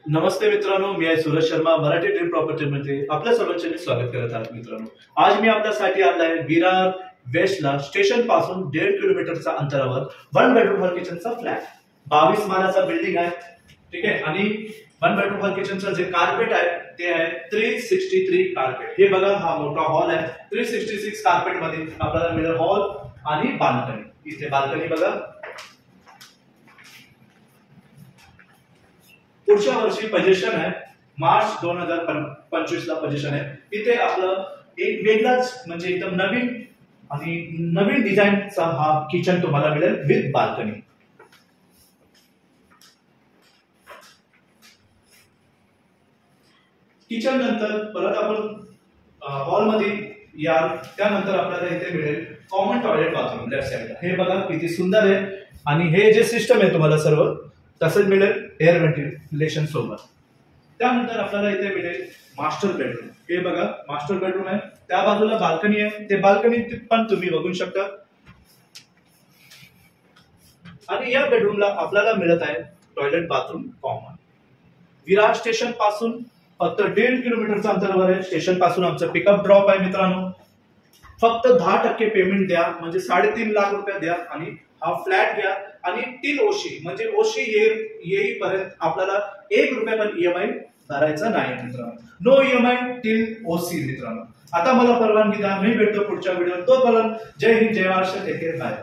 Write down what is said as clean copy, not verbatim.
नमस्ते मित्रांनो, मी आहे सूरज शर्मा. मराठी ड्रीम प्रॉपर्टीमध्ये आपल्या सर्वांचे मी स्वागत करत आहे. मित्रांनो, आज मी आपल्यासाठी आणला आहे विरार वेस्टला स्टेशन पासून 1.5 किलोमीटरच्या अंतरावर 1 बेडरूम हॉल किचनचा फ्लॅट. 22 माळाचा बिल्डिंग आहे. ठीक आहे. आणि 1 बेडरूम हॉल किचनचं जे कार्पेट आहे ते आहे 363 कार्पेट. हे बघा, हा मोठा हॉल आहे. 366 कार्पेट मध्ये आपल्याला मिळेल हॉल आणि बाल्कनी. इथे बाल्कनी बघा. पुढच्या वर्षी पोझिशन आहे मार्च 2025 ला पोझिशन आहे. इथे आपलं एक वेगळाच म्हणजे एकदम नवीन आणि नवीन डिझाईनचा हा किचन तुम्हाला मिळेल विथ बाल्कनी. किचन नंतर परत आपण हॉल मध्ये याल. त्यानंतर आपल्याला इथे मिळेल कॉमन टॉयलेट बाथरूम लेफ्ट साइडला. हे बघा किती सुंदर आहे. आणि हे जे सिस्टम आहे तुम्हाला सर्व तसंच मिळेल एअर व्हेंटिलेशन सोबत. त्यानंतर आपल्याला इथे मिळेल मास्टर बेडरूम. हे बघा मास्टर बेडरूम आहे. त्या बाजूला बाल्कनी आहे. ते बाल्कनी पण तुम्ही बघू शकता. आणि या बेडरूमला आपल्याला मिळत आहे toilet bathroom common. Virar station पासून फक्त 1.5 किलोमीटरच्या अंतरावर आहे. स्टेशन पासून आमचं पिकअप ड्रॉप आहे. मित्रांनो, फक्त 10% पेमेंट द्या, म्हणजे 3.5 लाख रुपये द्या आणि हा फ्लॅट घ्या. आणि टिल ओशी म्हणजे ओशी येईपर्यंत आपल्याला 1 रुपया पण ईएमआय भरायचा नाही. मित्रांनो, नो ईएमआय टिल ओसी. मित्रांनो, आता मला परवानगी द्या. मी भेटतो पुढच्या व्हिडिओ. तोपर्यंत जय हिंद, जय महाराष्ट्र. Take care. बाय.